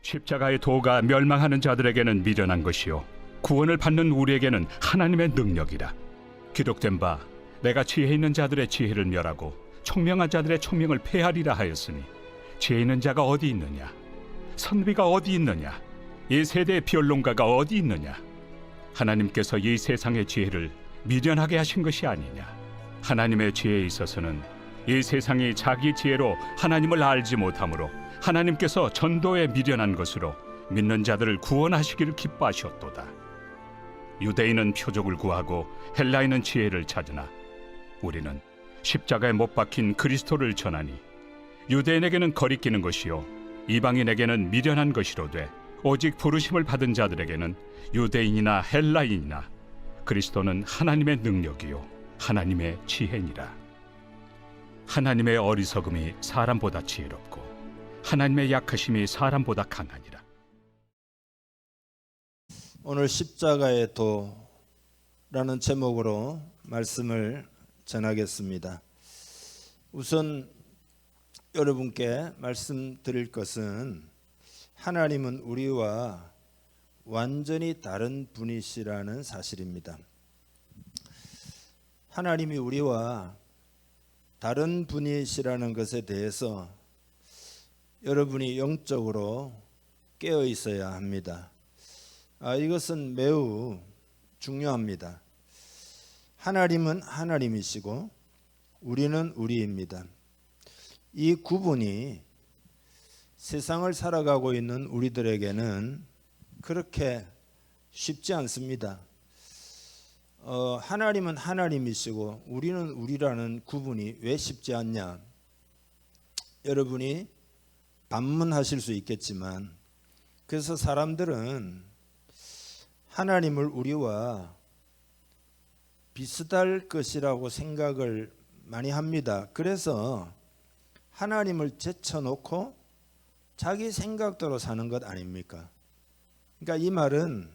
십자가의 도가 멸망하는 자들에게는 미련한 것이요 구원을 받는 우리에게는 하나님의 능력이라. 기록된 바 내가 지혜 있는 자들의 지혜를 멸하고 총명한 자들의 총명을 폐하리라 하였으니 지혜 있는 자가 어디 있느냐? 선비가 어디 있느냐? 이 세대의 변론가가 어디 있느냐? 하나님께서 이 세상의 지혜를 미련하게 하신 것이 아니냐? 하나님의 지혜에 있어서는 이 세상이 자기 지혜로 하나님을 알지 못하므로 하나님께서 전도에 미련한 것으로 믿는 자들을 구원하시기를 기뻐하셨도다. 유대인은 표적을 구하고 헬라인은 지혜를 찾으나 우리는 십자가에 못 박힌 그리스도를 전하니 유대인에게는 거리끼는 것이요 이방인에게는 미련한 것이로되 오직 부르심을 받은 자들에게는 유대인이나 헬라인이나 그리스도는 하나님의 능력이요 하나님의 지혜니라. 하나님의 어리석음이 사람보다 지혜롭고 하나님의 약하심이 사람보다 강하니라. 오늘 십자가의 도라는 제목으로 말씀을 전하겠습니다. 우선 여러분께 말씀드릴 것은 하나님은 우리와 완전히 다른 분이시라는 사실입니다. 하나님이 우리와 다른 분이시라는 것에 대해서 여러분이 영적으로 깨어 있어야 합니다. 이것은 매우 중요합니다. 하나님은 하나님이시고 우리는 우리입니다. 이 구분이 세상을 살아가고 있는 우리들에게는 그렇게 쉽지 않습니다. 하나님은 하나님이시고 우리는 우리라는 구분이 왜 쉽지 않냐? 여러분이 반문하실 수 있겠지만, 그래서 사람들은 하나님을 우리와 비슷할 것이라고 생각을 많이 합니다. 그래서 하나님을 제쳐놓고 자기 생각대로 사는 것 아닙니까? 그러니까 이 말은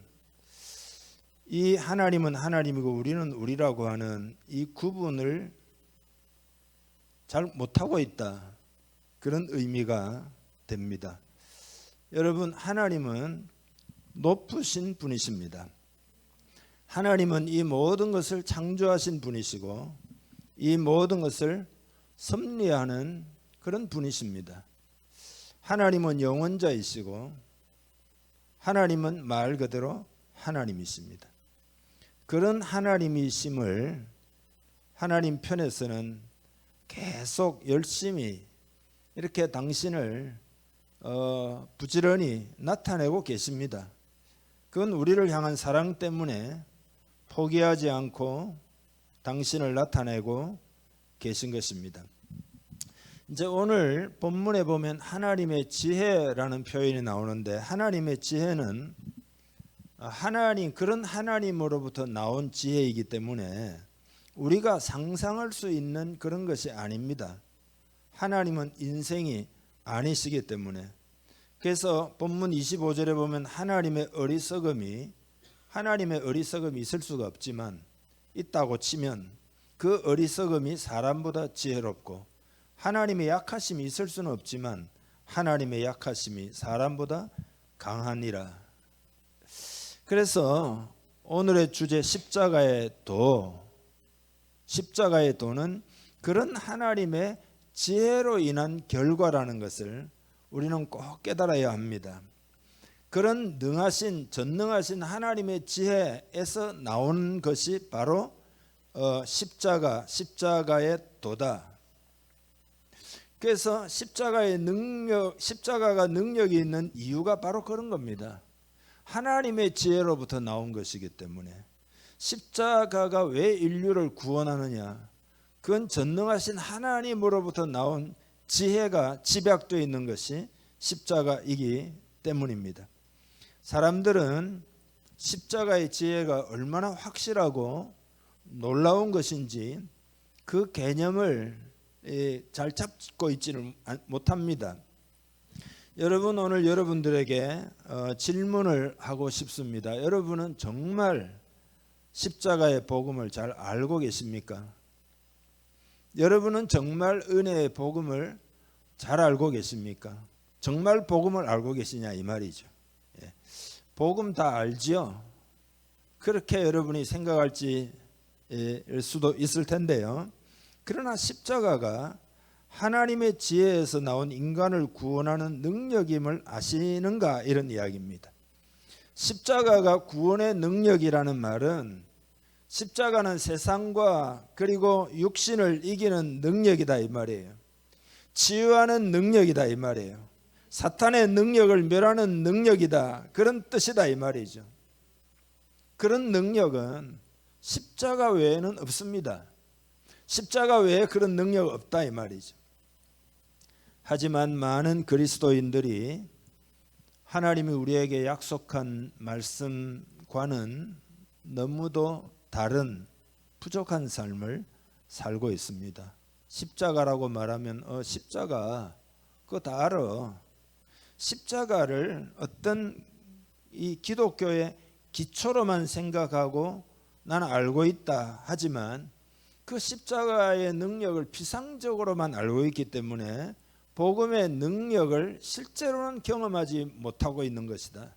이 하나님은 하나님이고 우리는 우리라고 하는 이 구분을 잘 못하고 있다, 그런 의미가 됩니다. 여러분, 하나님은 높으신 분이십니다. 하나님은 이 모든 것을 창조하신 분이시고 이 모든 것을 섭리하는 그런 분이십니다. 하나님은 영원자이시고 하나님은 말 그대로 하나님이십니다. 그런 하나님이심을 하나님 편에서는 계속 열심히 이렇게 당신을 부지런히 나타내고 계십니다. 그건 우리를 향한 사랑 때문에 포기하지 않고 당신을 나타내고 계신 것입니다. 이제 오늘 본문에 보면 하나님의 지혜라는 표현이 나오는데, 하나님의 지혜는 그런 하나님으로부터 나온 지혜이기 때문에 우리가 상상할 수 있는 그런 것이 아닙니다. 하나님은 인생이 아니시기 때문에. 그래서 본문 25절에 보면 하나님의 어리석음이 있을 수가 없지만, 있다고 치면 그 어리석음이 사람보다 지혜롭고, 하나님의 약하심이 있을 수는 없지만 하나님의 약하심이 사람보다 강하니라. 그래서 오늘의 주제 십자가의 도는 그런 하나님의 지혜로 인한 결과라는 것을 우리는 꼭 깨달아야 합니다. 그런 전능하신 하나님의 지혜에서 나오는 것이 바로 십자가의 도다. 그래서 십자가가 능력이 있는 이유가 바로 그런 겁니다. 하나님의 지혜로부터 나온 것이기 때문에. 십자가가 왜 인류를 구원하느냐? 그건 전능하신 하나님으로부터 나온 지혜가 집약되어 있는 것이 십자가이기 때문입니다. 사람들은 십자가의 지혜가 얼마나 확실하고 놀라운 것인지 그 개념을 잘 잡고 있지는 못합니다. 여러분, 오늘 여러분들에게 질문을 하고 싶습니다. 여러분은 정말 십자가의 복음을 잘 알고 계십니까? 여러분은 정말 은혜의 복음을 잘 알고 계십니까? 정말 복음을 알고 계시냐 이 말이죠. 예. 복음 다 알지요. 그렇게 여러분이 생각할지 일 수도 있을 텐데요. 그러나 십자가가 하나님의 지혜에서 나온 인간을 구원하는 능력임을 아시는가 이런 이야기입니다. 십자가가 구원의 능력이라는 말은 십자가는 세상과 그리고 육신을 이기는 능력이다 이 말이에요. 치유하는 능력이다 이 말이에요. 사탄의 능력을 멸하는 능력이다 그런 뜻이다 이 말이죠. 그런 능력은 십자가 외에는 없습니다. 십자가 외에 그런 능력 없다 이 말이죠. 하지만 많은 그리스도인들이 하나님이 우리에게 약속한 말씀과는 너무도 다른 부족한 삶을 살고 있습니다. 십자가라고 말하면 십자가 그거 다 알아. 십자가를 어떤 이 기독교의 기초로만 생각하고 나는 알고 있다 하지만 그 십자가의 능력을 피상적으로만 알고 있기 때문에 복음의 능력을 실제로는 경험하지 못하고 있는 것이다.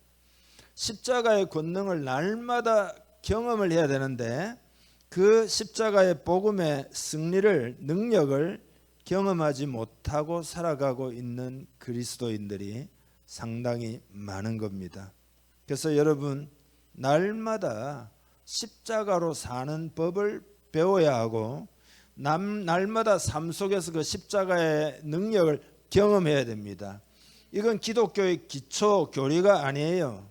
십자가의 권능을 날마다 경험을 해야 되는데 그 십자가의 복음의 승리를 능력을 경험하지 못하고 살아가고 있는 그리스도인들이 상당히 많은 겁니다. 그래서 여러분 날마다 십자가로 사는 법을 배워야 하고 날마다 삶 속에서 그 십자가의 능력을 경험해야 됩니다. 이건 기독교의 기초 교리가 아니에요.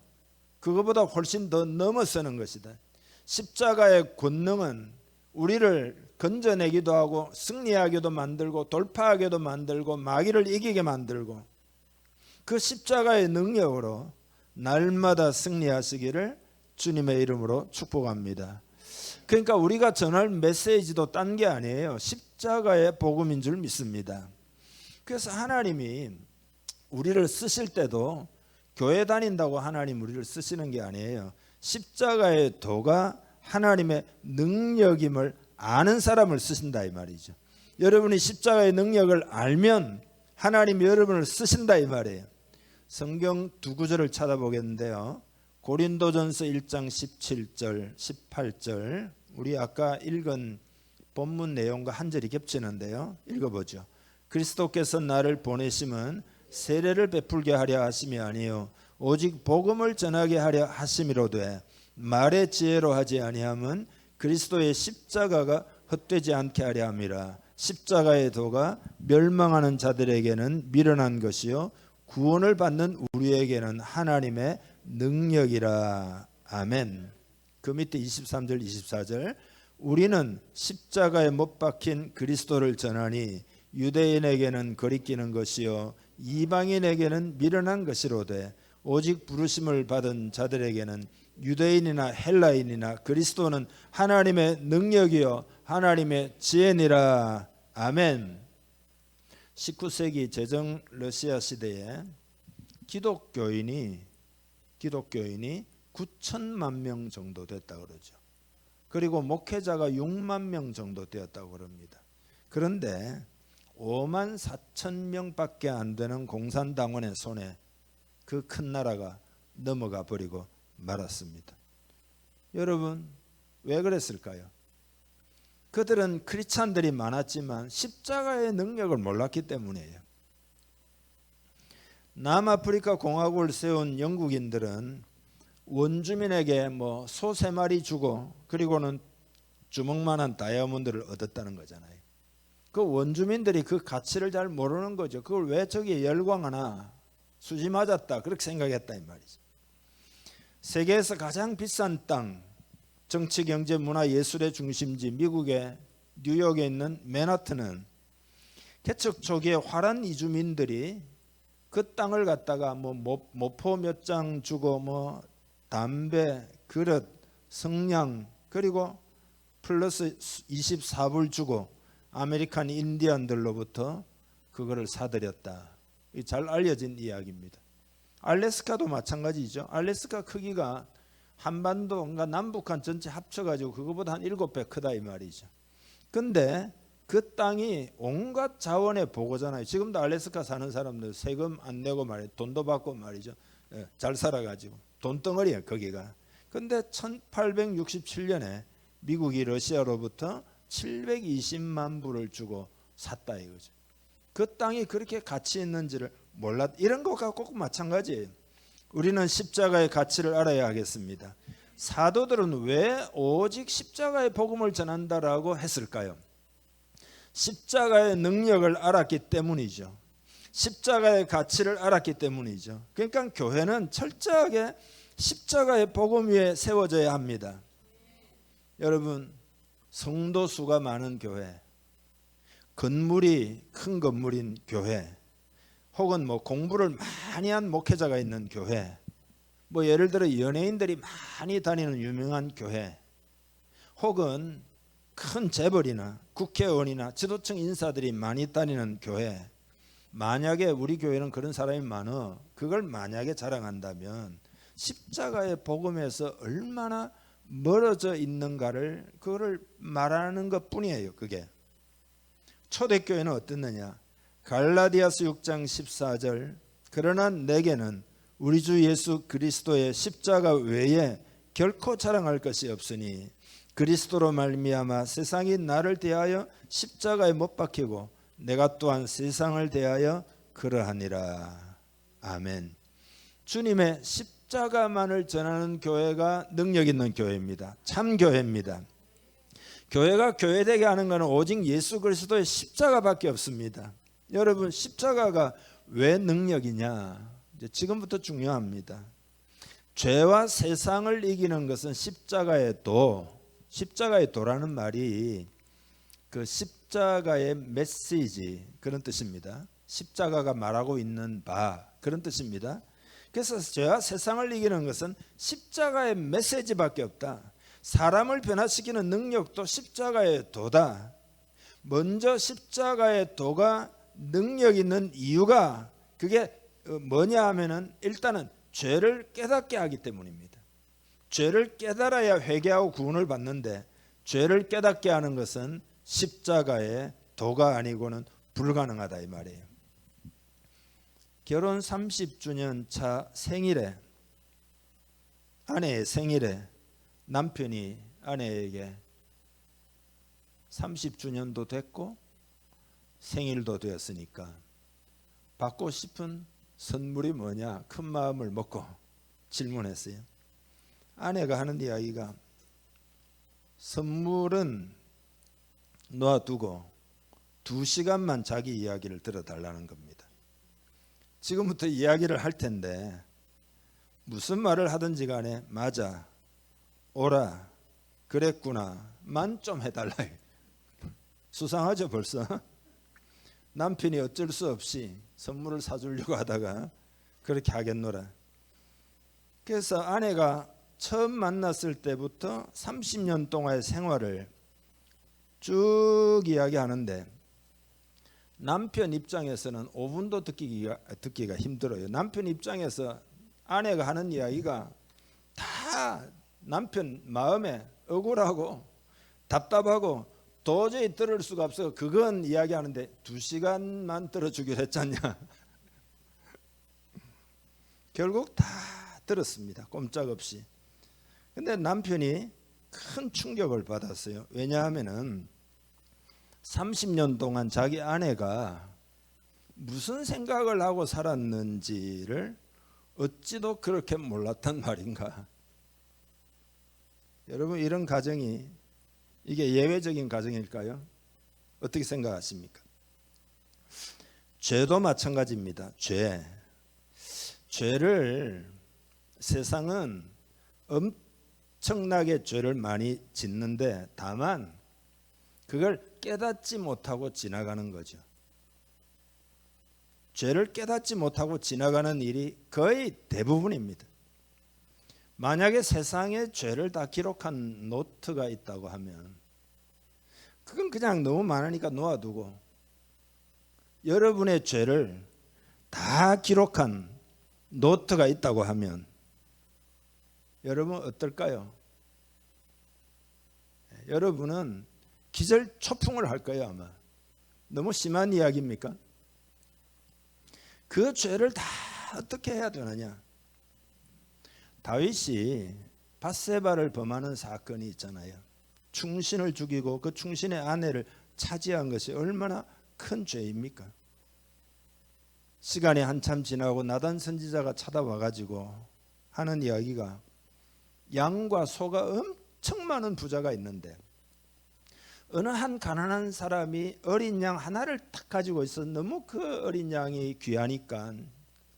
그것보다 훨씬 더 넘어서는 것이다. 십자가의 권능은 우리를 건져내기도 하고 승리하게도 만들고 돌파하게도 만들고 마귀를 이기게 만들고 그 십자가의 능력으로 날마다 승리하시기를 주님의 이름으로 축복합니다. 그러니까 우리가 전할 메시지도 딴 게 아니에요. 십자가의 복음인 줄 믿습니다. 그래서 하나님이 우리를 쓰실 때도 교회 다닌다고 하나님 우리를 쓰시는 게 아니에요. 십자가의 도가 하나님의 능력임을 아는 사람을 쓰신다 이 말이죠. 여러분이 십자가의 능력을 알면 하나님이 여러분을 쓰신다 이 말이에요. 성경 두 구절을 찾아보겠는데요. 고린도전서 1장 17절 18절 우리 아까 읽은 본문 내용과 한 절이 겹치는데요. 읽어보죠. 그리스도께서 나를 보내심은 세례를 베풀게 하려 하심이 아니요 오직 복음을 전하게 하려 하심이로되 말의 지혜로 하지 아니함은 그리스도의 십자가가 헛되지 않게 하려 함이라. 십자가의 도가 멸망하는 자들에게는 미련한 것이요 구원을 받는 우리에게는 하나님의 능력이라. 아멘. 그 밑에 23절 24절 우리는 십자가에 못 박힌 그리스도를 전하니 유대인에게는 거리끼는 것이요 이방인에게는 미련한 것이로되 오직 부르심을 받은 자들에게는 유대인이나 헬라인이나 그리스도는 하나님의 능력이요 하나님의 지혜니라. 아멘. 19세기 제정 러시아 시대에 기독교인이 9천만 명 정도 됐다 그러죠. 그리고 목회자가 6만 명 정도 되었다고 그럽니다. 그런데 5만 4천 명밖에 안 되는 공산당원의 손에 그 큰 나라가 넘어가 버리고 말았습니다. 여러분 왜 그랬을까요? 그들은 크리스찬들이 많았지만 십자가의 능력을 몰랐기 때문이에요. 남아프리카 공화국을 세운 영국인들은 원주민에게 소 3마리 주고 그리고는 주먹만한 다이아몬드를 얻었다는 거잖아요. 그 원주민들이 그 가치를 잘 모르는 거죠. 그걸 왜 저기에 열광하나 수지 맞았다 그렇게 생각했다 이 말이죠. 세계에서 가장 비싼 땅 정치, 경제, 문화, 예술의 중심지 미국의 뉴욕에 있는 맨하튼은 개척 초기에 화란 이주민들이 그 땅을 갖다가 모포 몇 장 주고 담배, 그릇, 성냥 그리고 플러스 24불 주고 아메리칸 인디언들로부터 그거를 사들였다. 잘 알려진 이야기입니다. 알래스카도 마찬가지죠. 알래스카 크기가 한반도 남북한 전체 합쳐가지고 그거보다 한 7배 크다 이 말이죠. 근데 그 땅이 온갖 자원의 보고잖아요. 지금도 알래스카 사는 사람들 세금 안 내고 말이에요. 돈도 받고 말이죠. 잘 살아가지고 돈덩어리야 거기가. 근데 1867년에 미국이 러시아로부터 720만 불을 주고 샀다 이거죠. 그 땅이 그렇게 가치 있는지를 몰랐. 이런 것과 꼭 마찬가지예요. 우리는 십자가의 가치를 알아야 하겠습니다. 사도들은 왜 오직 십자가의 복음을 전한다라고 했을까요? 십자가의 능력을 알았기 때문이죠. 십자가의 가치를 알았기 때문이죠. 그러니까 교회는 철저하게 십자가의 복음 위에 세워져야 합니다. 여러분, 성도 수가 많은 교회, 건물이 큰 건물인 교회, 혹은 뭐 공부를 많이 한 목회자가 있는 교회, 뭐 예를 들어 연예인들이 많이 다니는 유명한 교회, 혹은 큰 재벌이나 국회의원이나 지도층 인사들이 많이 다니는 교회, 만약에 우리 교회는 그런 사람이 많아 그걸 만약에 자랑한다면 십자가의 복음에서 얼마나 멀어져 있는가를 그거를 말하는 것뿐이에요. 그게 초대교회는 어땠느냐? 갈라디아서 6장 14절 그러나 내게는 우리 주 예수 그리스도의 십자가 외에 결코 자랑할 것이 없으니 그리스도로 말미암아 세상이 나를 대하여 십자가에 못 박히고 내가 또한 세상을 대하여 그러하니라. 아멘. 주님의 십자가만을 전하는 교회가 능력 있는 교회입니다. 참 교회입니다. 교회가 교회되게 하는 것은 오직 예수 그리스도의 십자가밖에 없습니다. 여러분, 십자가가 왜 능력이냐? 이제 지금부터 중요합니다. 죄와 세상을 이기는 것은 십자가의 도, 십자가의 도라는 말이 그 십자가의 메시지 그런 뜻입니다. 십자가가 말하고 있는 바 그런 뜻입니다. 그래서 죄와 세상을 이기는 것은 십자가의 메시지밖에 없다. 사람을 변화시키는 능력도 십자가의 도다. 먼저 십자가의 도가 능력 있는 이유가 그게 뭐냐 하면은 일단은 죄를 깨닫게 하기 때문입니다. 죄를 깨달아야 회개하고 구원을 받는데 죄를 깨닫게 하는 것은 십자가의 도가 아니고는 불가능하다 이 말이에요. 결혼 30주년 차 생일에, 아내의 생일에 남편이 아내에게 30주년도 됐고 생일도 되었으니까 받고 싶은 선물이 뭐냐 큰 마음을 먹고 질문했어요. 아내가 하는 이야기가 선물은 놔두고 2시간만 자기 이야기를 들어달라는 겁니다. 지금부터 이야기를 할 텐데 무슨 말을 하든지 간에 맞아, 오라, 그랬구나 만 좀 해달라. 수상하죠 벌써. 남편이 어쩔 수 없이 선물을 사주려고 하다가 그렇게 하겠노라. 그래서 아내가 처음 만났을 때부터 30년 동안의 생활을 쭉 이야기하는데 남편 입장에서는 5분도 듣기가 힘들어요. 남편 입장에서 아내가 하는 이야기가 다 남편 마음에 억울하고 답답하고 도저히 들을 수가 없어요. 그건 이야기하는데 2시간만 들어주기로 했잖냐. 결국 다 들었습니다. 꼼짝없이. 근데 남편이 큰 충격을 받았어요. 왜냐하면은 30년 동안 자기 아내가 무슨 생각을 하고 살았는지를 어찌도 그렇게 몰랐단 말인가. 여러분, 이런 가정이 이게 예외적인 가정일까요? 어떻게 생각하십니까? 죄도 마찬가지입니다. 죄를 세상은 엄청나게 죄를 많이 짓는데 다만 그걸 깨닫지 못하고 지나가는 거죠. 죄를 깨닫지 못하고 지나가는 일이 거의 대부분입니다. 만약에 세상에 죄를 다 기록한 노트가 있다고 하면 그건 그냥 너무 많으니까 놓아두고 여러분의 죄를 다 기록한 노트가 있다고 하면 여러분 어떨까요? 여러분은 기절초풍을 할 거예요 아마. 너무 심한 이야기입니까? 그 죄를 다 어떻게 해야 되느냐. 다윗이 밧세바를 범하는 사건이 있잖아요. 충신을 죽이고 그 충신의 아내를 차지한 것이 얼마나 큰 죄입니까? 시간이 한참 지나고 나단 선지자가 찾아와 가지고 하는 이야기가, 양과 소가 엄청 많은 부자가 있는데 어느 한 가난한 사람이 어린 양 하나를 딱 가지고 있어. 너무 그 어린 양이 귀하니까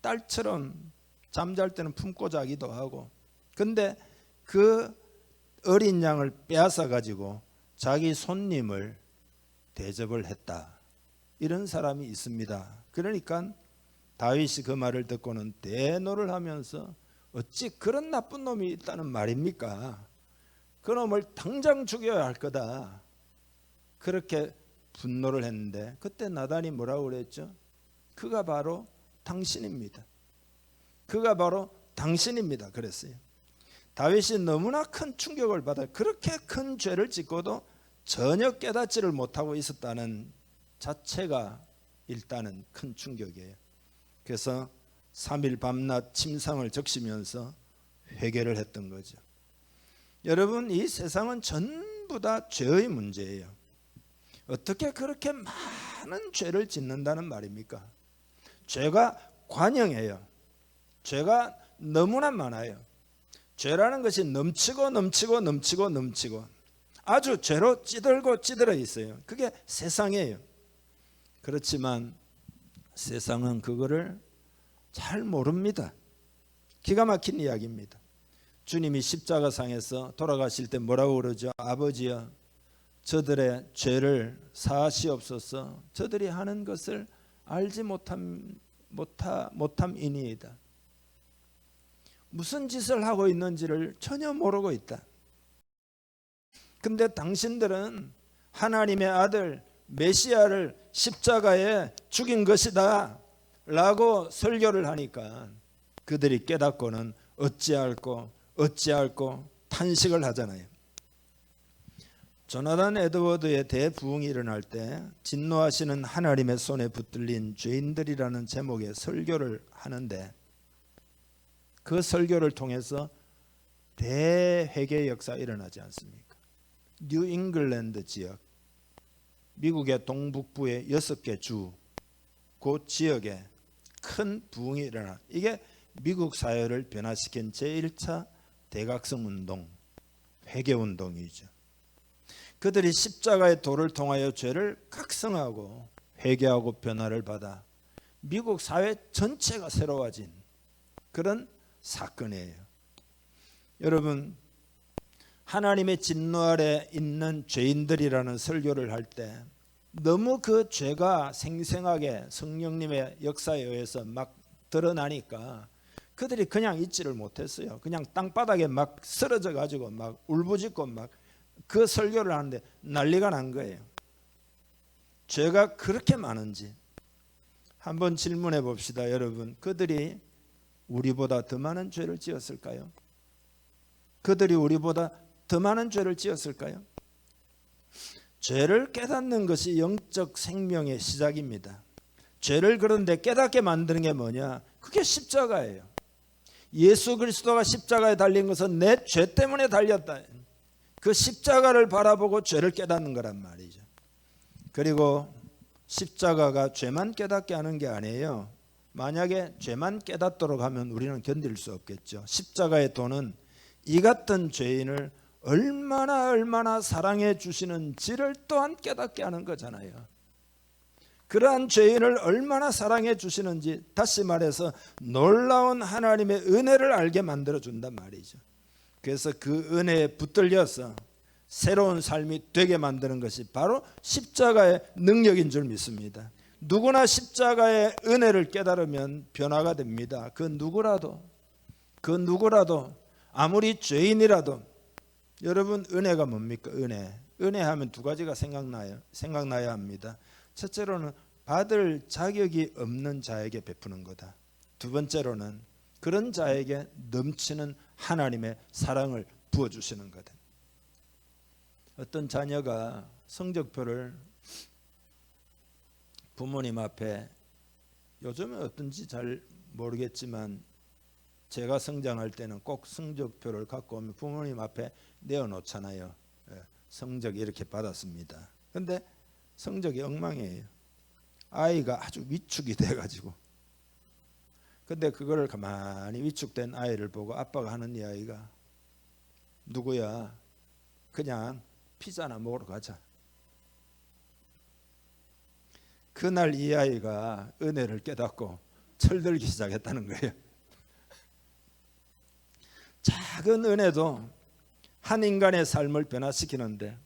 딸처럼 잠잘 때는 품고 자기도 하고, 근데 그 어린 양을 빼앗아 가지고 자기 손님을 대접을 했다. 이런 사람이 있습니다. 그러니까 다윗이 그 말을 듣고는 대노를 하면서 어찌 그런 나쁜 놈이 있다는 말입니까? 그 놈을 당장 죽여야 할 거다. 그렇게 분노를 했는데 그때 나단이 뭐라고 그랬죠? 그가 바로 당신입니다. 그가 바로 당신입니다. 그랬어요. 다윗이 너무나 큰 충격을 받아 그렇게 큰 죄를 짓고도 전혀 깨닫지를 못하고 있었다는 자체가 일단은 큰 충격이에요. 그래서 3일 밤낮 침상을 적시면서 회개를 했던 거죠. 여러분, 이 세상은 전부 다 죄의 문제예요. 어떻게 그렇게 많은 죄를 짓는다는 말입니까? 죄가 관영해요. 죄가 너무나 많아요. 죄라는 것이 넘치고 아주 죄로 찌들고 찌들어 있어요. 그게 세상이에요. 그렇지만 세상은 그거를 잘 모릅니다. 기가 막힌 이야기입니다. 주님이 십자가상에서 돌아가실 때 뭐라고 그러죠? 아버지여, 저들의 죄를 사하시옵소서. 저들이 하는 것을 알지 못함이니이다. 무슨 짓을 하고 있는지를 전혀 모르고 있다. 근데 당신들은 하나님의 아들 메시아를 십자가에 죽인 것이다 라고 설교를 하니까 그들이 깨닫고는 어찌할꼬 탄식을 하잖아요. 조나단 에드워드의 대부흥이 일어날 때 진노하시는 하나님의 손에 붙들린 죄인들이라는 제목의 설교를 하는데, 그 설교를 통해서 대회개 역사가 일어나지 않습니까? 뉴 잉글랜드 지역, 미국의 동북부의 6개 주, 그 지역에 큰 부흥이 일어나, 이게 미국 사회를 변화시킨 제1차 대각성 운동, 회개 운동이죠. 그들이 십자가의 도를 통하여 죄를 각성하고 회개하고 변화를 받아 미국 사회 전체가 새로워진 그런 사건이에요. 여러분, 하나님의 진노 아래 있는 죄인들이라는 설교를 할 때 너무 그 죄가 생생하게 성령님의 역사에 의해서 막 드러나니까 그들이 그냥 잊지를 못했어요. 그냥 땅바닥에 막 쓰러져 가지고 막 울부짖고 막 그 설교를 하는데 난리가 난 거예요. 죄가 그렇게 많은지 한번 질문해 봅시다. 여러분, 그들이 우리보다 더 많은 죄를 지었을까요? 그들이 우리보다 더 많은 죄를 지었을까요? 죄를 깨닫는 것이 영적 생명의 시작입니다. 죄를 그런데 깨닫게 만드는 게 뭐냐? 그게 십자가예요. 예수 그리스도가 십자가에 달린 것은 내 죄 때문에 달렸다. 그 십자가를 바라보고 죄를 깨닫는 거란 말이죠. 그리고 십자가가 죄만 깨닫게 하는 게 아니에요. 만약에 죄만 깨닫도록 하면 우리는 견딜 수 없겠죠. 십자가의 도는 이 같은 죄인을 얼마나 사랑해 주시는지를 또한 깨닫게 하는 거잖아요. 그러한 죄인을 얼마나 사랑해 주시는지, 다시 말해서 놀라운 하나님의 은혜를 알게 만들어 준단 말이죠. 그래서 그 은혜에 붙들려서 새로운 삶이 되게 만드는 것이 바로 십자가의 능력인 줄 믿습니다. 누구나 십자가의 은혜를 깨달으면 변화가 됩니다. 그 누구라도 아무리 죄인이라도. 여러분, 은혜가 뭡니까? 은혜하면 두 가지가 생각나야 합니다. 첫째로는 받을 자격이 없는 자에게 베푸는 거다. 두 번째로는 그런 자에게 넘치는 하나님의 사랑을 부어주시는 거다. 어떤 자녀가 성적표를 부모님 앞에, 요즘은 어떤지 잘 모르겠지만 제가 성장할 때는 꼭 성적표를 갖고 오면 부모님 앞에 내어놓잖아요. 성적 이렇게 받았습니다. 근데 성적이 엉망이에요. 아이가 아주 위축이 돼가지고, 근데 그거를 가만히 위축된 아이를 보고 아빠가 하는 이야기가, 누구야, 그냥 피자나 먹으러 가자. 그날 이 아이가 은혜를 깨닫고 철들기 시작했다는 거예요. 작은 은혜도 한 인간의 삶을 변화시키는데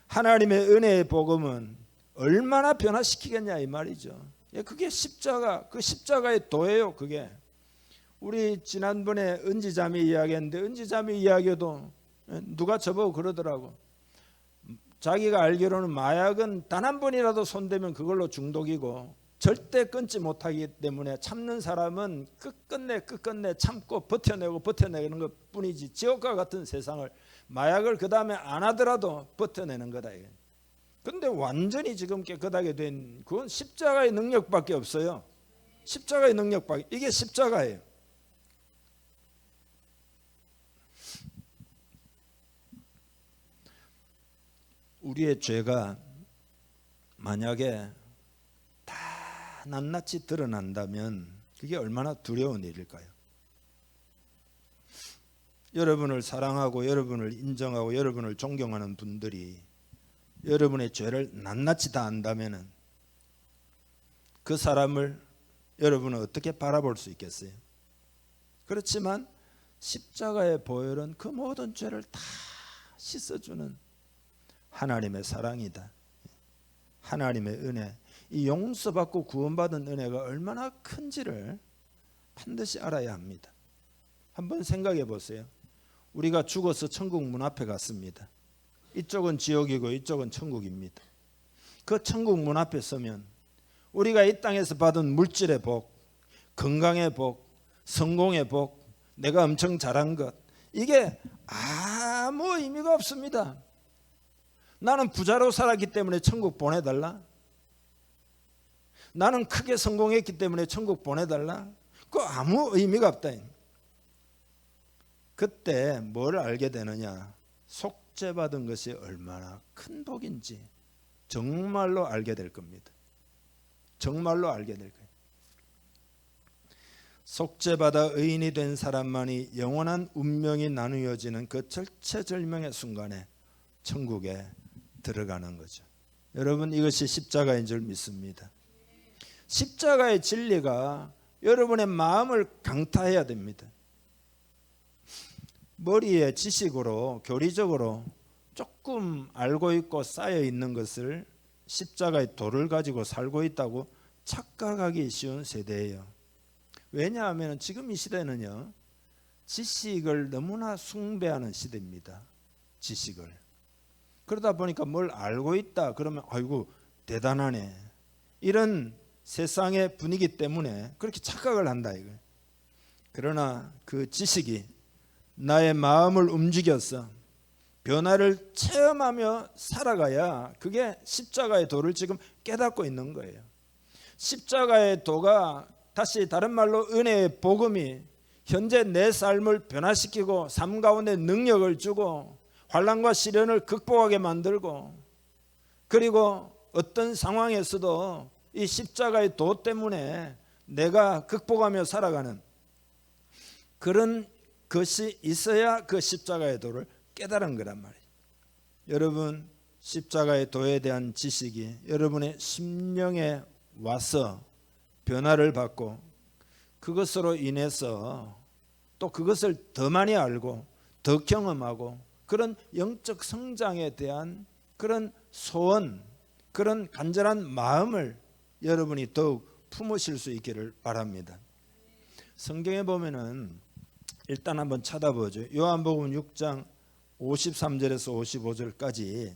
하나님의 은혜의 복음은 얼마나 변화시키겠냐 이 말이죠. 그게 십자가, 그 십자가의 도예요. 그게 우리 지난번에 은지자매 이야기했는데, 은지자매 이야기도 누가 저보고 그러더라고. 자기가 알기로는 마약은 단 한 번이라도 손대면 그걸로 중독이고 절대 끊지 못하기 때문에 참는 사람은 끝끝내 참고 버텨내는 것 뿐이지, 지옥과 같은 세상을, 마약을 그 다음에 안 하더라도 버텨내는 거다. 근데 완전히 지금 깨끗하게 된, 그건 십자가의 능력밖에 없어요. 십자가의 능력밖에, 이게 십자가예요. 우리의 죄가 만약에 다 낱낱이 드러난다면 그게 얼마나 두려운 일일까요? 여러분을 사랑하고 여러분을 인정하고 여러분을 존경하는 분들이 여러분의 죄를 낱낱이 다 안다면 그 사람을 여러분은 어떻게 바라볼 수 있겠어요? 그렇지만 십자가의 보혈은 그 모든 죄를 다 씻어주는 하나님의 사랑이다. 하나님의 은혜, 이 용서받고 구원받은 은혜가 얼마나 큰지를 반드시 알아야 합니다. 한번 생각해 보세요. 우리가 죽어서 천국 문 앞에 갔습니다. 이쪽은 지옥이고 이쪽은 천국입니다. 그 천국 문 앞에 서면 우리가 이 땅에서 받은 물질의 복, 건강의 복, 성공의 복, 내가 엄청 잘한 것, 이게 아무 의미가 없습니다. 나는 부자로 살았기 때문에 천국 보내달라? 나는 크게 성공했기 때문에 천국 보내달라? 그거 아무 의미가 없다. 그때 뭘 알게 되느냐? 속죄받은 것이 얼마나 큰 복인지 정말로 알게 될 겁니다. 정말로 알게 될 거예요. 속죄받아 의인이 된 사람만이 영원한 운명이 나누어지는 그 절체절명의 순간에 천국에 들어가는 거죠. 여러분, 이것이 십자가인 줄 믿습니다. 십자가의 진리가 여러분의 마음을 강타해야 됩니다. 머리에 지식으로 교리적으로 조금 알고 있고 쌓여 있는 것을 십자가의 도를 가지고 살고 있다고 착각하기 쉬운 세대예요. 왜냐하면 지금 이 시대는요, 지식을 너무나 숭배하는 시대입니다. 지식을. 그러다 보니까 뭘 알고 있다 그러면 아이고 대단하네, 이런 세상의 분위기 때문에 그렇게 착각을 한다 이거. 그러나 그 지식이 나의 마음을 움직여서 변화를 체험하며 살아가야 그게 십자가의 도를 지금 깨닫고 있는 거예요. 십자가의 도가, 다시 다른 말로 은혜의 복음이 현재 내 삶을 변화시키고 삶 가운데 능력을 주고 환난과 시련을 극복하게 만들고, 그리고 어떤 상황에서도 이 십자가의 도 때문에 내가 극복하며 살아가는 그런 것이 있어야 그 십자가의 도를 깨달은 거란 말이에요. 여러분, 십자가의 도에 대한 지식이 여러분의 심령에 와서 변화를 받고 그것으로 인해서 또 그것을 더 많이 알고 더 경험하고 그런 영적 성장에 대한 그런 소원, 그런 간절한 마음을 여러분이 더욱 품으실 수 있기를 바랍니다. 성경에 보면은 일단 한번 찾아보죠. 요한복음 6장 53절에서 55절까지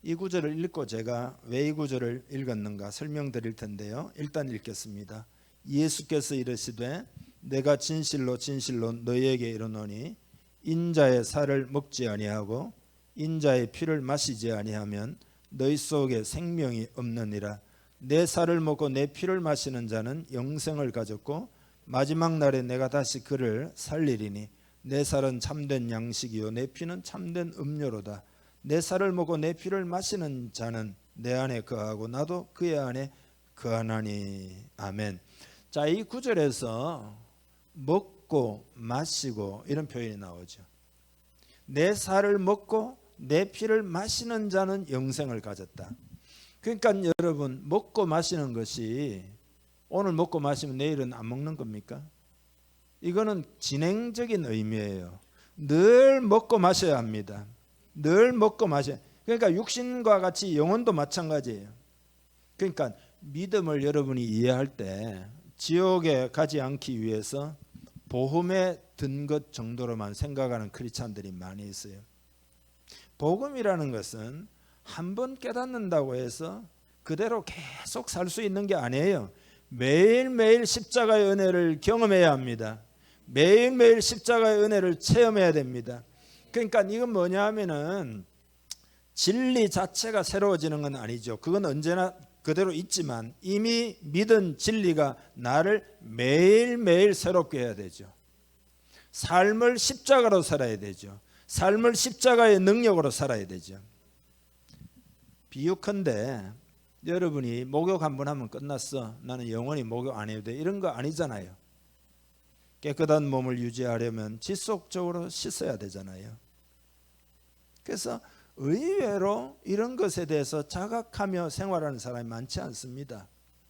이 구절을 읽고 제가 왜 이 구절을 읽었는가 설명드릴 텐데요. 일단 읽겠습니다. 예수께서 이르시되 내가 진실로 진실로 너희에게 이르노니 인자의 살을 먹지 아니하고 인자의 피를 마시지 아니하면 너희 속에 생명이 없느니라. 내 살을 먹고 내 피를 마시는 자는 영생을 가졌고 마지막 날에 내가 다시 그를 살리리니 내 살은 참된 양식이요 내 피는 참된 음료로다. 내 살을 먹고 내 피를 마시는 자는 내 안에 거하고 나도 그의 안에 거하나니. 아멘. 자, 이 구절에서 먹고 마시고 이런 표현이 나오죠. 내 살을 먹고 내 피를 마시는 자는 영생을 가졌다. 그러니까 여러분, 먹고 마시는 것이 오늘 먹고 마시면 내일은 안 먹는 겁니까? 이거는 진행적인 의미예요. 늘 먹고 마셔야 합니다. 늘 먹고 마셔야. 그러니까 육신과 같이 영혼도 마찬가지예요. 그러니까 믿음을 여러분이 이해할 때 지옥에 가지 않기 위해서 보험에 든 것 정도로만 생각하는 크리스찬들이 많이 있어요. 복음이라는 것은 한 번 깨닫는다고 해서 그대로 계속 살 수 있는 게 아니에요. 매일매일 십자가의 은혜를 경험해야 합니다. 매일매일 십자가의 은혜를 체험해야 됩니다. 그러니까 이건 뭐냐 하면은 진리 자체가 새로워지는 건 아니죠. 그건 언제나 그대로 있지만 이미 믿은 진리가 나를 매일매일 새롭게 해야 되죠. 삶을 십자가로 살아야 되죠. 삶을 십자가의 능력으로 살아야 되죠. 비유컨대 여러분이 목욕 한 번 하면 끝났어. 나는 영원히 목욕 안 해도 돼. 이런 거 아니잖아요. 깨끗한 몸을 유지하려면 지속적으로 씻어야 되잖아요. 그래서 의외로 이런 것에 대해서 자각하며 생활하는 사람이 많지 않습니다.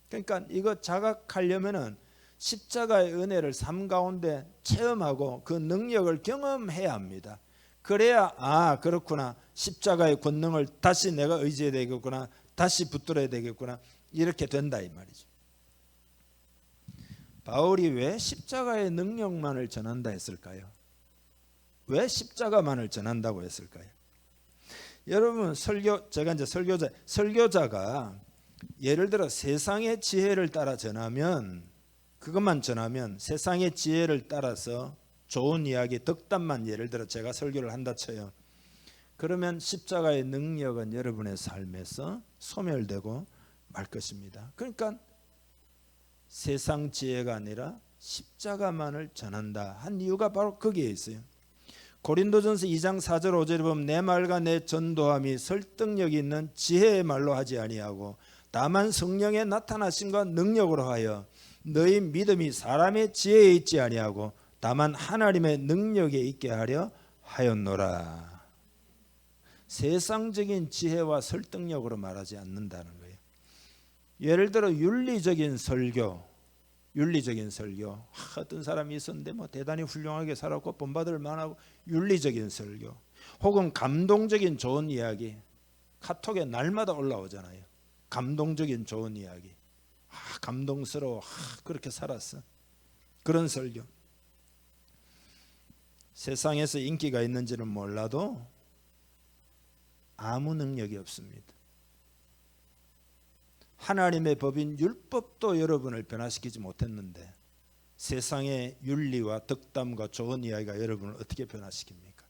그러니까 이거 자각하려면은 십자가의 은혜를 삶 가운데 체험하고 그 능력을 경험해야 합니다. 그래야 그렇구나, 십자가의 권능을 다시 내가 의지해야 되겠구나, 다시 붙들어야 되겠구나, 이렇게 된다 이 말이죠. 바울이 왜 십자가의 능력만을 전한다 했을까요? 왜 십자가만을 전한다고 했을까요? 여러분, 제가 이제 설교자가 예를 들어 세상의 지혜를 따라 전하면, 그것만 전하면, 세상의 지혜를 따라서 좋은 이야기, 덕담만 예를 들어 제가 설교를 한다 쳐요. 그러면 십자가의 능력은 여러분의 삶에서 소멸되고 말 것입니다. 그러니까 세상 지혜가 아니라 십자가만을 전한다 한 이유가 바로 거기에 있어요. 고린도전서 2장 4절 5절에 보면 내 말과 내 전도함이 설득력 있는 지혜의 말로 하지 아니하고 다만 성령의 나타나심과 능력으로 하여 너희 믿음이 사람의 지혜에 있지 아니하고 다만 하나님의 능력에 있게 하려 하였노라. 세상적인 지혜와 설득력으로 말하지 않는다는 거예요. 예를 들어 윤리적인 설교, 어떤 사람이 있었는데 뭐 대단히 훌륭하게 살았고 본받을 만하고, 윤리적인 설교, 혹은 감동적인 좋은 이야기, 카톡에 날마다 올라오잖아요. 감동적인 좋은 이야기, 감동스러워, 그렇게 살았어, 그런 설교. 세상에서 인기가 있는지는 몰라도 아무 능력이 없습니다. 하나님의 법인 율법도 여러분을 변화시키지 못했는데 세상의 윤리와 덕담과 좋은 이야기가 여러분을 어떻게 변화시킵니까?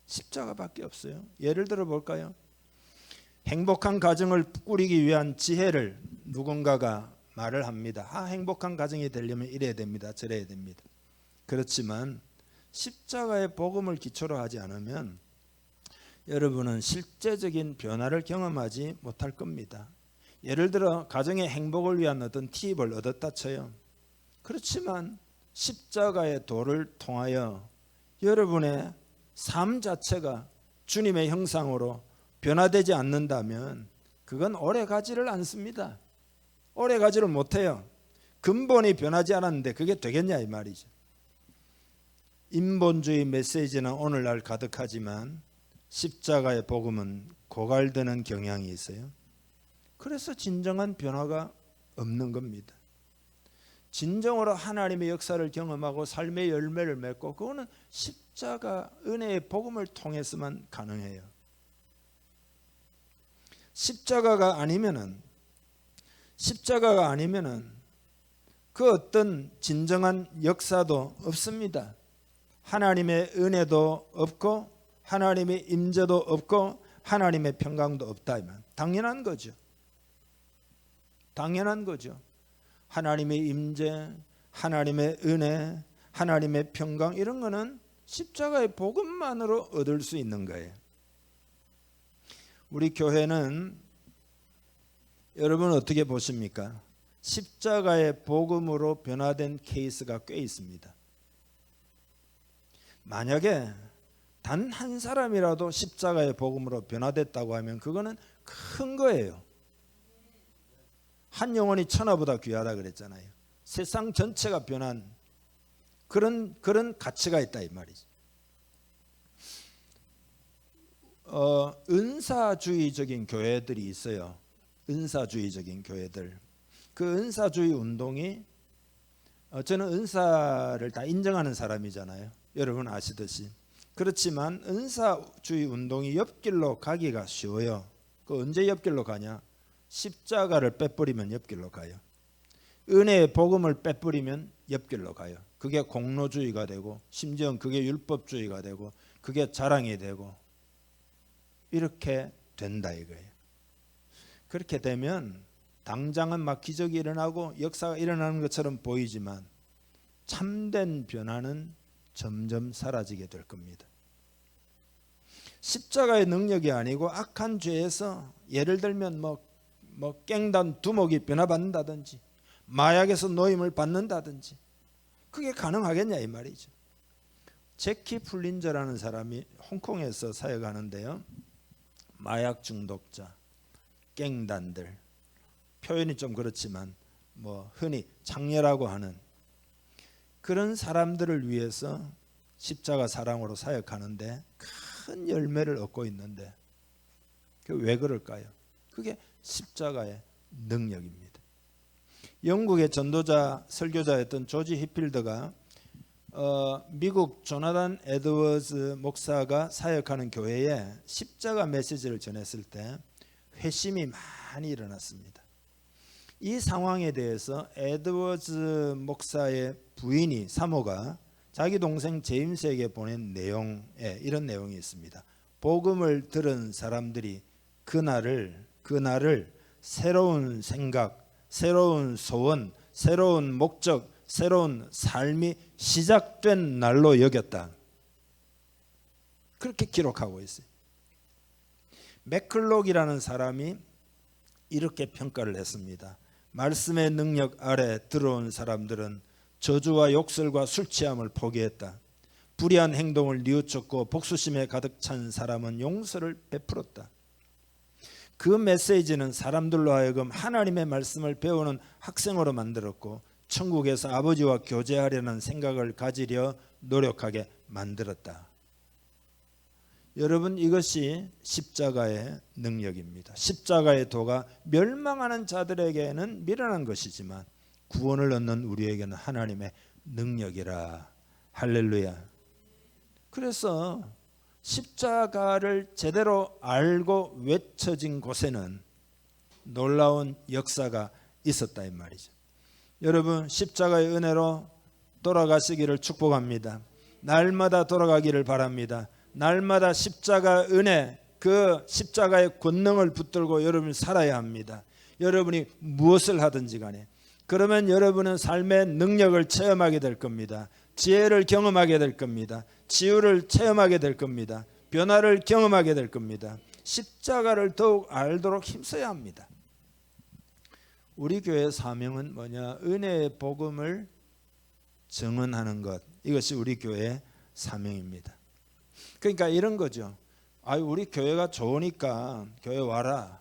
십자가밖에 없어요. 예를 들어 볼까요? 행복한 가정을 꾸리기 위한 지혜를 누군가가 말을 합니다. 행복한 가정이 되려면 이래야 됩니다, 저래야 됩니다. 그렇지만 십자가의 복음을 기초로 하지 않으면 여러분은 실제적인 변화를 경험하지 못할 겁니다. 예를 들어 가정의 행복을 위한 어떤 팁을 얻었다 쳐요. 그렇지만 십자가의 도를 통하여 여러분의 삶 자체가 주님의 형상으로 변화되지 않는다면 그건 오래가지를 않습니다. 오래가지를 못해요. 근본이 변하지 않았는데 그게 되겠냐 이 말이죠. 인본주의 메시지는 오늘날 가득하지만 십자가의 복음은 고갈되는 경향이 있어요. 그래서 진정한 변화가 없는 겁니다. 진정으로 하나님의 역사를 경험하고 삶의 열매를 맺고, 그거는 십자가 은혜의 복음을 통해서만 가능해요. 십자가가 아니면은 그 어떤 진정한 역사도 없습니다. 하나님의 은혜도 없고 하나님의 임재도 없고 하나님의 평강도 없다면 당연한 거죠. 당연한 거죠. 하나님의 임재, 하나님의 은혜, 하나님의 평강 이런 거는 십자가의 복음만으로 얻을 수 있는 거예요. 우리 교회는 여러분 어떻게 보십니까? 십자가의 복음으로 변화된 케이스가 꽤 있습니다. 만약에 단 한 사람이라도 십자가의 복음으로 변화됐다고 하면 그거는 큰 거예요. 한 영혼이 천하보다 귀하다 그랬잖아요. 세상 전체가 변한 그런 가치가 있다 이 말이죠. 은사주의적인 교회들이 있어요. 은사주의적인 교회들. 그 은사주의 운동이 저는 은사를 다 인정하는 사람이잖아요. 여러분 아시듯이. 그렇지만 은사주의 운동이 옆길로 가기가 쉬워요. 그 언제 옆길로 가냐? 십자가를 빼버리면 옆길로 가요. 은혜의 복음을 빼버리면 옆길로 가요. 그게 공로주의가 되고 심지어 그게 율법주의가 되고 그게 자랑이 되고 이렇게 된다 이거예요. 그렇게 되면 당장은 막 기적이 일어나고 역사가 일어나는 것처럼 보이지만 참된 변화는 점점 사라지게 될 겁니다. 십자가의 능력이 아니고 악한 죄에서 예를 들면 뭐 깽단 두목이 변화받는다든지 마약에서 노임을 받는다든지 그게 가능하겠냐 이 말이죠. 제키 플린저라는 사람이 홍콩에서 사역하는데요. 마약 중독자, 깽단들, 표현이 좀 그렇지만 흔히 장녀라고 하는 그런 사람들을 위해서 십자가 사랑으로 사역하는데 큰 열매를 얻고 있는데 왜 그럴까요? 그게 십자가의 능력입니다. 영국의 전도자 설교자였던 조지 히필더가 미국 조나단 에드워즈 목사가 사역하는 교회에 십자가 메시지를 전했을 때 회심이 많이 일어났습니다. 이 상황에 대해서 에드워즈 목사의 부인이 사모가 자기 동생 제임스에게 보낸 내용에 이런 내용이 있습니다. 복음을 들은 사람들이 그날을 새로운 생각, 새로운 소원, 새로운 목적, 새로운 삶이 시작된 날로 여겼다. 그렇게 기록하고 있어요. 맥클록이라는 사람이 이렇게 평가를 했습니다. 말씀의 능력 아래 들어온 사람들은 저주와 욕설과 술 취함을 포기했다. 불의한 행동을 뉘우쳤고 복수심에 가득 찬 사람은 용서를 베풀었다. 그 메시지는 사람들로 하여금 하나님의 말씀을 배우는 학생으로 만들었고 천국에서 아버지와 교제하려는 생각을 가지려 노력하게 만들었다. 여러분 이것이 십자가의 능력입니다. 십자가의 도가 멸망하는 자들에게는 미련한 것이지만 구원을 얻는 우리에게는 하나님의 능력이라. 할렐루야. 그래서 십자가를 제대로 알고 외쳐진 곳에는 놀라운 역사가 있었다 이 말이죠. 여러분 십자가의 은혜로 돌아가시기를 축복합니다. 날마다 돌아가기를 바랍니다. 날마다 십자가 은혜, 그 십자가의 권능을 붙들고 여러분이 살아야 합니다. 여러분이 무엇을 하든지 간에. 그러면 여러분은 삶의 능력을 체험하게 될 겁니다. 지혜를 경험하게 될 겁니다. 치유를 체험하게 될 겁니다. 변화를 경험하게 될 겁니다. 십자가를 더욱 알도록 힘써야 합니다. 우리 교회의 사명은 뭐냐? 은혜의 복음을 증언하는 것. 이것이 우리 교회의 사명입니다. 그러니까 이런 거죠. 우리 교회가 좋으니까 교회 와라.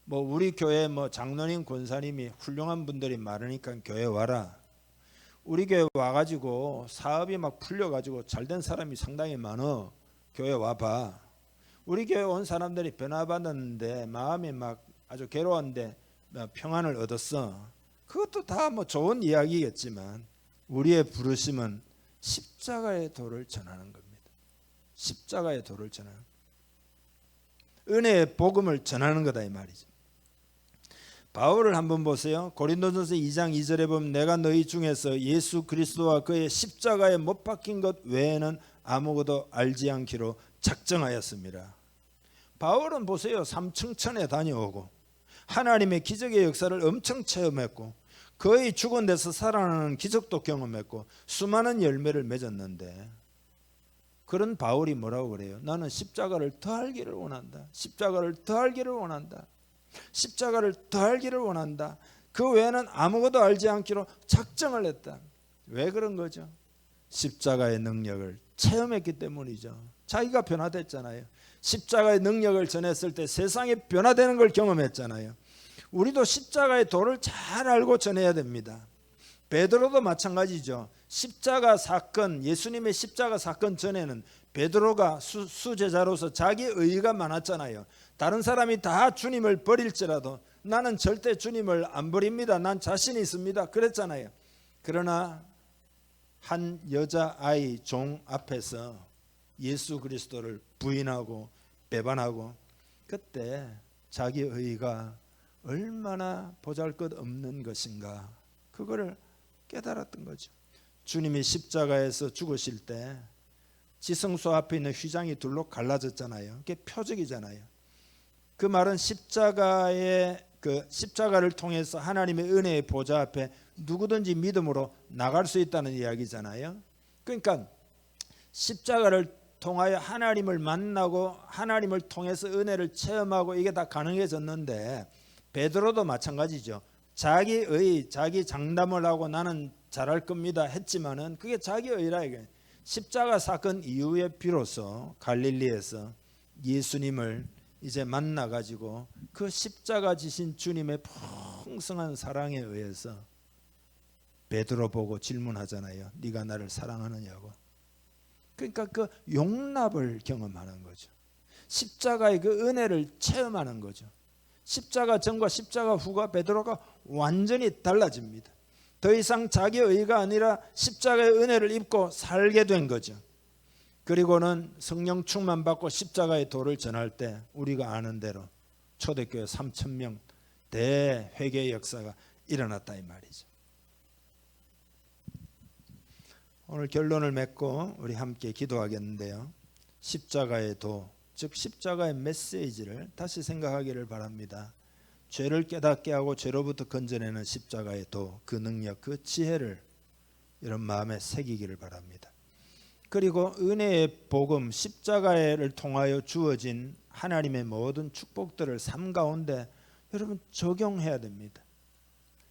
우리 교회 장로님, 권사님이 훌륭한 분들이 많으니까 교회 와라. 우리 교회 와가지고 사업이 막 풀려가지고 잘된 사람이 상당히 많어. 교회 와봐. 우리 교회 온 사람들이 변화받았는데 마음이 막 아주 괴로웠는데 평안을 얻었어. 그것도 다 좋은 이야기겠지만 우리의 부르심은 십자가의 도를 전하는 겁니다. 십자가의 도를 전하는, 은혜의 복음을 전하는 거다 이 말이죠. 바울을 한번 보세요. 고린도전서 2장 2절에 보면 내가 너희 중에서 예수 그리스도와 그의 십자가에 못 박힌 것 외에는 아무것도 알지 않기로 작정하였습니다. 바울은 보세요. 삼층천에 다녀오고 하나님의 기적의 역사를 엄청 체험했고 거의 죽은 데서 살아나는 기적도 경험했고 수많은 열매를 맺었는데, 그런 바울이 뭐라고 그래요? 나는 십자가를 더 알기를 원한다. 십자가를 더 알기를 원한다. 십자가를 더 알기를 원한다. 그 외에는 아무것도 알지 않기로 작정을 했다. 왜 그런 거죠? 십자가의 능력을 체험했기 때문이죠. 자기가 변화됐잖아요. 십자가의 능력을 전했을 때 세상이 변화되는 걸 경험했잖아요. 우리도 십자가의 도를 잘 알고 전해야 됩니다. 베드로도 마찬가지죠. 십자가 사건, 예수님의 십자가 사건 전에는 베드로가 수제자로서 자기 의의가 많았잖아요. 다른 사람이 다 주님을 버릴지라도 나는 절대 주님을 안 버립니다. 난 자신이 있습니다. 그랬잖아요. 그러나 한 여자아이 종 앞에서 예수 그리스도를 부인하고 배반하고, 그때 자기 의의가 얼마나 보잘것없는 것인가, 그거를 깨달았던 거죠. 주님이 십자가에서 죽으실 때 지성소 앞에 있는 휘장이 둘로 갈라졌잖아요. 그게 표적이잖아요. 그 말은 십자가를 통해서 하나님의 은혜의 보좌 앞에 누구든지 믿음으로 나갈 수 있다는 이야기잖아요. 그러니까 십자가를 통하여 하나님을 만나고 하나님을 통해서 은혜를 체험하고 이게 다 가능해졌는데, 베드로도 마찬가지죠. 자기 장담을 하고 나는 잘할 겁니다 했지만은 그게 자기 의라. 이게 십자가 사건 이후에 비로소 갈릴리에서 예수님을 이제 만나 가지고 그 십자가 지신 주님의 풍성한 사랑에 의해서 베드로 보고 질문하잖아요. 네가 나를 사랑하느냐고. 그러니까 그 용납을 경험하는 거죠. 십자가의 그 은혜를 체험하는 거죠. 십자가 전과 십자가 후가 베드로가 완전히 달라집니다. 더 이상 자기 의가 아니라 십자가의 은혜를 입고 살게 된 거죠. 그리고는 성령 충만 받고 십자가의 도를 전할 때 우리가 아는 대로 초대교회 3,000명 대회개의 역사가 일어났다 이 말이죠. 오늘 결론을 맺고 우리 함께 기도하겠는데요. 십자가의 도, 즉 십자가의 메시지를 다시 생각하기를 바랍니다. 죄를 깨닫게 하고 죄로부터 건져내는 십자가의 도, 그 능력, 그 지혜를 이런 마음에 새기기를 바랍니다. 그리고 은혜의 복음, 십자가를 통하여 주어진 하나님의 모든 축복들을 삶 가운데 여러분 적용해야 됩니다.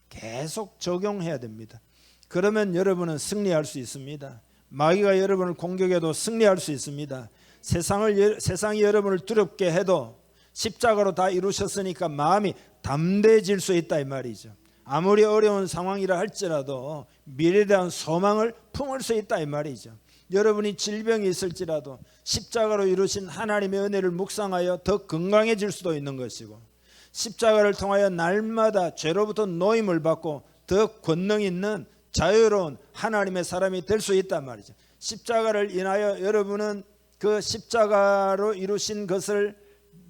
계속 적용해야 됩니다. 그러면 여러분은 승리할 수 있습니다. 마귀가 여러분을 공격해도 승리할 수 있습니다. 세상이 여러분을 두렵게 해도 십자가로 다 이루셨으니까 마음이 담대해질 수 있다 이 말이죠. 아무리 어려운 상황이라 할지라도 미래에 대한 소망을 품을 수 있다 이 말이죠. 여러분이 질병이 있을지라도 십자가로 이루신 하나님의 은혜를 묵상하여 더 건강해질 수도 있는 것이고, 십자가를 통하여 날마다 죄로부터 노임을 받고 더 권능 있는 자유로운 하나님의 사람이 될 수 있단 말이죠. 십자가를 인하여 여러분은 그 십자가로 이루신 것을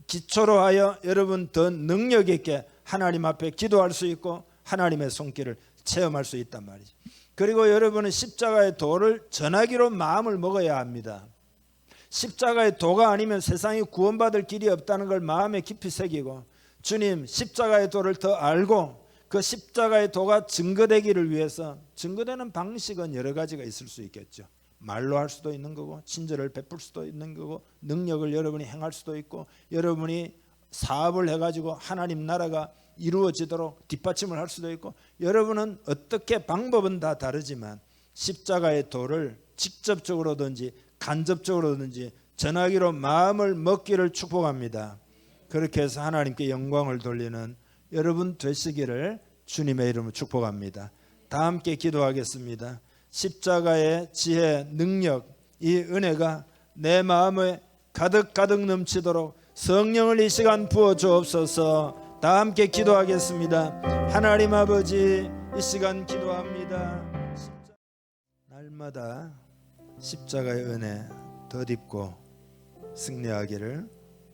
기초로 하여 여러분 더 능력 있게 하나님 앞에 기도할 수 있고 하나님의 손길을 체험할 수 있단 말이죠. 그리고 여러분은 십자가의 도를 전하기로 마음을 먹어야 합니다. 십자가의 도가 아니면 세상이 구원받을 길이 없다는 걸 마음에 깊이 새기고, 주님 십자가의 도를 더 알고 그 십자가의 도가 증거되기를 위해서, 증거되는 방식은 여러 가지가 있을 수 있겠죠. 말로 할 수도 있는 거고, 친절을 베풀 수도 있는 거고, 능력을 여러분이 행할 수도 있고, 여러분이 사업을 해가지고 하나님 나라가 이루어지도록 뒷받침을 할 수도 있고, 여러분은 어떻게 방법은 다 다르지만 십자가의 도를 직접적으로든지 간접적으로든지 전하기로 마음을 먹기를 축복합니다. 그렇게 해서 하나님께 영광을 돌리는 여러분 되시기를 주님의 이름으로 축복합니다. 다 함께 기도하겠습니다. 십자가의 지혜, 능력, 이 은혜가 내 마음에 가득 넘치도록 성령을 이 시간 부어 주옵소서. 다 함께 기도하겠습니다. 하나님 아버지, 이 시간 기도합니다. 날마다 십자가의 은혜 덧입고 승리하기를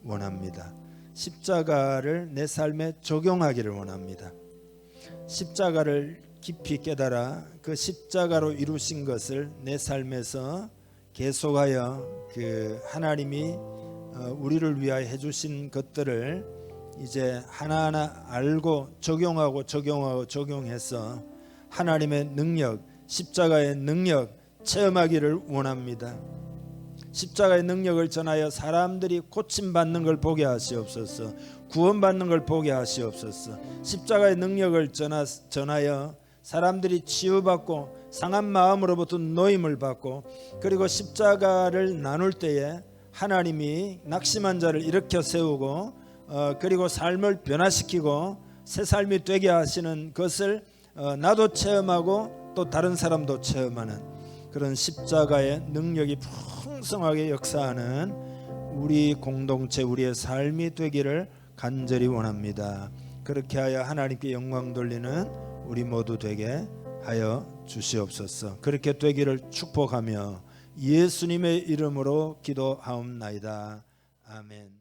원합니다. 십자가를 내 삶에 적용하기를 원합니다. 십자가를 깊이 깨달아 그 십자가로 이루신 것을 내 삶에서 계속하여 그 하나님이 우리를 위하여 해주신 것들을 이제 하나하나 알고 적용해서 하나님의 능력, 십자가의 능력 체험하기를 원합니다. 십자가의 능력을 전하여 사람들이 고침받는 걸 보게 하시옵소서. 구원받는 걸 보게 하시옵소서. 십자가의 능력을 전하여 사람들이 치유받고 상한 마음으로부터 노임을 받고, 그리고 십자가를 나눌 때에 하나님이 낙심한 자를 일으켜 세우고 그리고 삶을 변화시키고 새 삶이 되게 하시는 것을 나도 체험하고 또 다른 사람도 체험하는 그런 십자가의 능력이 풍성하게 역사하는 우리 공동체, 우리의 삶이 되기를 간절히 원합니다. 그렇게 하여 하나님께 영광 돌리는 우리 모두 되게 하여 주시옵소서. 그렇게 되기를 축복하며 예수님의 이름으로 기도하옵나이다. 아멘.